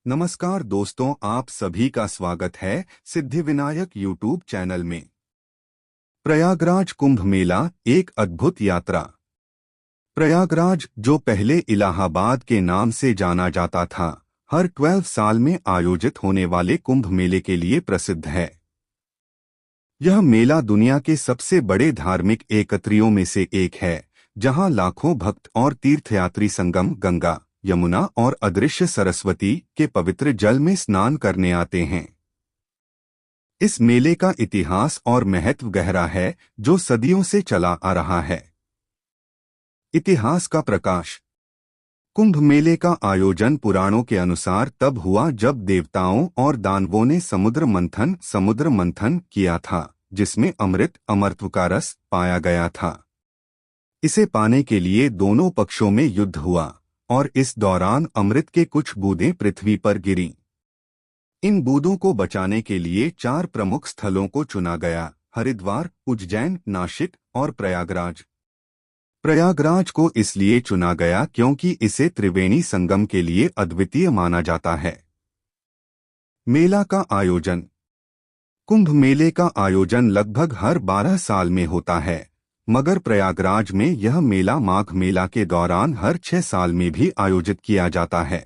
नमस्कार दोस्तों, आप सभी का स्वागत है सिद्धिविनायक यूट्यूब चैनल में। प्रयागराज कुंभ मेला एक अद्भुत यात्रा। प्रयागराज, जो पहले इलाहाबाद के नाम से जाना जाता था, हर 12 साल में आयोजित होने वाले कुंभ मेले के लिए प्रसिद्ध है। यह मेला दुनिया के सबसे बड़े धार्मिक एकत्रियों में से एक है, जहां लाखों भक्त और तीर्थयात्री संगम गंगा, यमुना और अदृश्य सरस्वती के पवित्र जल में स्नान करने आते हैं। इस मेले का इतिहास और महत्व गहरा है, जो सदियों से चला आ रहा है। इतिहास का प्रकाश। कुंभ मेले का आयोजन पुराणों के अनुसार तब हुआ जब देवताओं और दानवों ने समुद्र मंथन किया था, जिसमें अमृतत्व का रस पाया गया था। इसे पाने के लिए दोनों पक्षों में युद्ध हुआ और इस दौरान अमृत के कुछ बूंदें पृथ्वी पर गिरीं। इन बूंदों को बचाने के लिए 4 प्रमुख स्थलों को चुना गया: हरिद्वार, उज्जैन, नासिक और प्रयागराज। प्रयागराज को इसलिए चुना गया क्योंकि इसे त्रिवेणी संगम के लिए अद्वितीय माना जाता है। मेला का आयोजन। कुंभ मेले का आयोजन लगभग हर 12 साल में होता है, मगर प्रयागराज में यह मेला माघ मेला के दौरान हर 6 साल में भी आयोजित किया जाता है।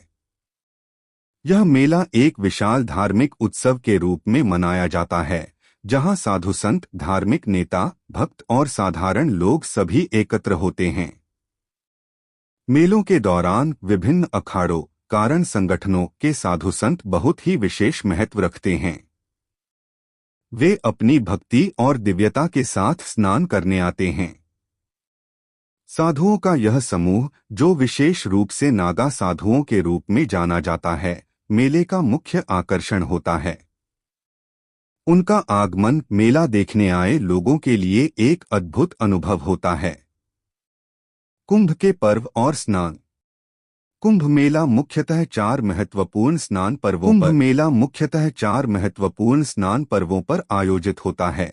यह मेला एक विशाल धार्मिक उत्सव के रूप में मनाया जाता है, जहां साधु संत, धार्मिक नेता, भक्त और साधारण लोग सभी एकत्र होते हैं। मेलों के दौरान विभिन्न अखाड़ों, कारण संगठनों के साधु संत बहुत ही विशेष महत्व रखते हैं। वे अपनी भक्ति और दिव्यता के साथ स्नान करने आते हैं। साधुओं का यह समूह, जो विशेष रूप से नागा साधुओं के रूप में जाना जाता है, मेले का मुख्य आकर्षण होता है। उनका आगमन मेला देखने आए लोगों के लिए एक अद्भुत अनुभव होता है। कुंभ के पर्व और स्नान। कुंभ मेला मुख्यतः 4 महत्वपूर्ण स्नान पर्वों पर आयोजित होता है।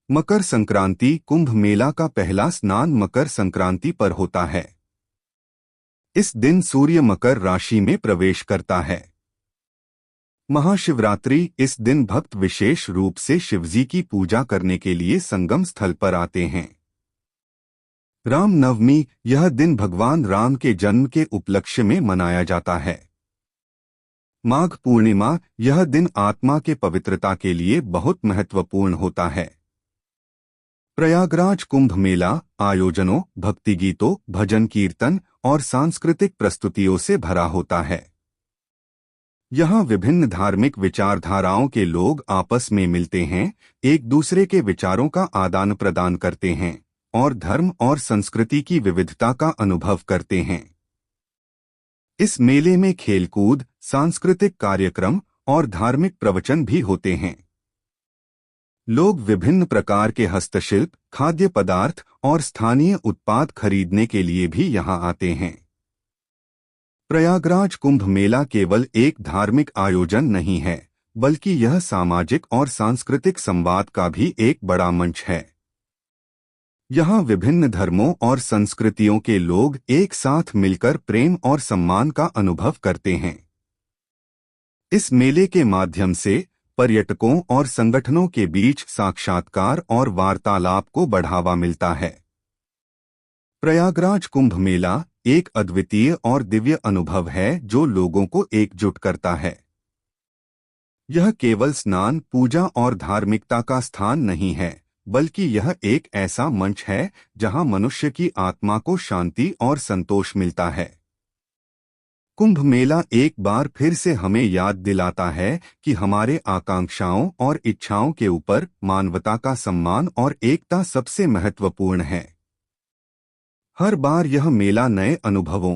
मकर संक्रांति। कुंभ मेला का पहला स्नान मकर संक्रांति पर होता है। इस दिन सूर्य मकर राशि में प्रवेश करता है। महाशिवरात्रि। इस दिन भक्त विशेष रूप से शिवजी की पूजा करने के लिए संगम स्थल पर आते हैं। रामनवमी। यह दिन भगवान राम के जन्म के उपलक्ष्य में मनाया जाता है। माघ पूर्णिमा। यह दिन आत्मा के पवित्रता के लिए बहुत महत्वपूर्ण होता है। प्रयागराज कुंभ मेला आयोजनों, भक्ति गीतों, भजन कीर्तन और सांस्कृतिक प्रस्तुतियों से भरा होता है। यहाँ विभिन्न धार्मिक विचारधाराओं के लोग आपस में मिलते हैं, एक दूसरे के विचारों का आदान प्रदान करते हैं और धर्म और संस्कृति की विविधता का अनुभव करते हैं। इस मेले में खेलकूद, सांस्कृतिक कार्यक्रम और धार्मिक प्रवचन भी होते हैं। लोग विभिन्न प्रकार के हस्तशिल्प, खाद्य पदार्थ और स्थानीय उत्पाद खरीदने के लिए भी यहाँ आते हैं। प्रयागराज कुंभ मेला केवल एक धार्मिक आयोजन नहीं है, बल्कि यह सामाजिक और सांस्कृतिक संवाद का भी एक बड़ा मंच है। यहाँ विभिन्न धर्मों और संस्कृतियों के लोग एक साथ मिलकर प्रेम और सम्मान का अनुभव करते हैं। इस मेले के माध्यम से पर्यटकों और संगठनों के बीच साक्षात्कार और वार्तालाप को बढ़ावा मिलता है। प्रयागराज कुंभ मेला एक अद्वितीय और दिव्य अनुभव है, जो लोगों को एकजुट करता है। यह केवल स्नान, पूजा और धार्मिकता का स्थान नहीं है, बल्कि यह एक ऐसा मंच है जहां मनुष्य की आत्मा को शांति और संतोष मिलता है। कुंभ मेला एक बार फिर से हमें याद दिलाता है कि हमारे आकांक्षाओं और इच्छाओं के ऊपर मानवता का सम्मान और एकता सबसे महत्वपूर्ण है। हर बार यह मेला नए अनुभवों,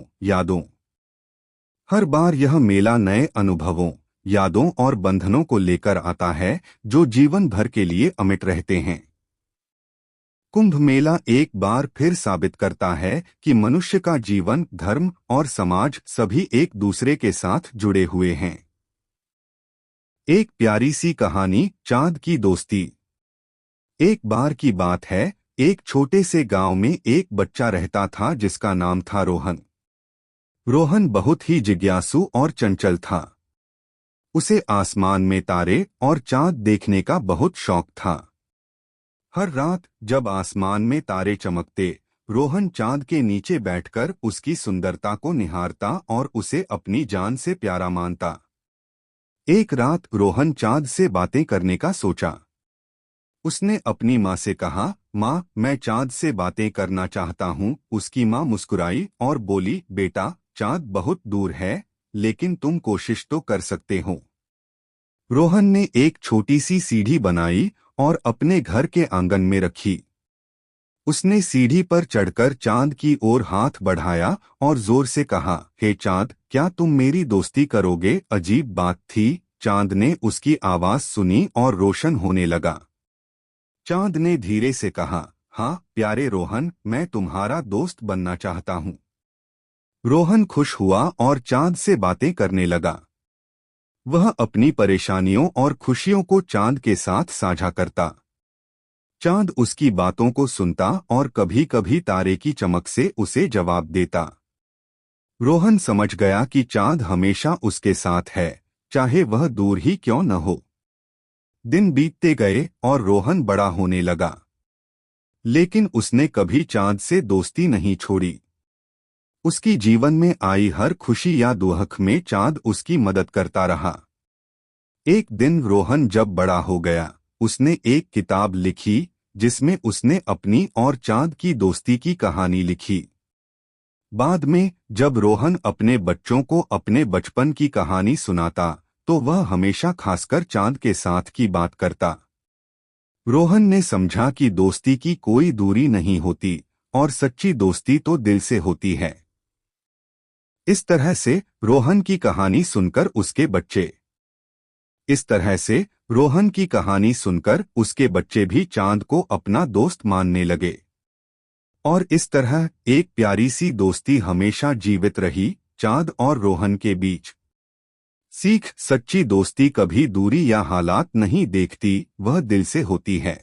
यादों और बंधनों को लेकर आता है, जो जीवन भर के लिए अमिट रहते हैं। कुंभ मेला एक बार फिर साबित करता है कि मनुष्य का जीवन, धर्म और समाज सभी एक दूसरे के साथ जुड़े हुए हैं। एक प्यारी सी कहानी, चांद की दोस्ती। एक बार की बात है, एक छोटे से गांव में एक बच्चा रहता था जिसका नाम था रोहन। रोहन बहुत ही जिज्ञासु और चंचल था। उसे आसमान में तारे और चांद देखने का बहुत शौक था। हर रात जब आसमान में तारे चमकते, रोहन चांद के नीचे बैठकर उसकी सुंदरता को निहारता और उसे अपनी जान से प्यारा मानता। एक रात रोहन चांद से बातें करने का सोचा। उसने अपनी माँ से कहा, माँ, मैं चांद से बातें करना चाहता हूँ। उसकी माँ मुस्कुराई और बोली, बेटा, चांद बहुत दूर है, लेकिन तुम कोशिश तो कर सकते हो। रोहन ने एक छोटी सी सीढ़ी बनाई और अपने घर के आंगन में रखी। उसने सीढ़ी पर चढ़कर चांद की ओर हाथ बढ़ाया और जोर से कहा, हे चांद, क्या तुम मेरी दोस्ती करोगे? अजीब बात थी, चांद ने उसकी आवाज सुनी और रोशन होने लगा। चांद ने धीरे से कहा, हाँ प्यारे रोहन, मैं तुम्हारा दोस्त बनना चाहता हूँ। रोहन खुश हुआ और चांद से बातें करने लगा। वह अपनी परेशानियों और खुशियों को चांद के साथ साझा करता। चांद उसकी बातों को सुनता और कभी कभी तारे की चमक से उसे जवाब देता। रोहन समझ गया कि चांद हमेशा उसके साथ है, चाहे वह दूर ही क्यों न हो। दिन बीतते गए और रोहन बड़ा होने लगा, लेकिन उसने कभी चांद से दोस्ती नहीं छोड़ी। उसकी जीवन में आई हर खुशी या दुख में चांद उसकी मदद करता रहा। एक दिन रोहन जब बड़ा हो गया, उसने एक किताब लिखी जिसमें उसने अपनी और चांद की दोस्ती की कहानी लिखी। बाद में जब रोहन अपने बच्चों को अपने बचपन की कहानी सुनाता, तो वह हमेशा खासकर चांद के साथ की बात करता। रोहन ने समझा कि दोस्ती की कोई दूरी नहीं होती और सच्ची दोस्ती तो दिल से होती है। इस तरह से रोहन की कहानी सुनकर उसके बच्चे भी चांद को अपना दोस्त मानने लगे। और इस तरह एक प्यारी सी दोस्ती हमेशा जीवित रही, चांद और रोहन के बीच। सीख, सच्ची दोस्ती कभी दूरी या हालात नहीं देखती, वह दिल से होती है।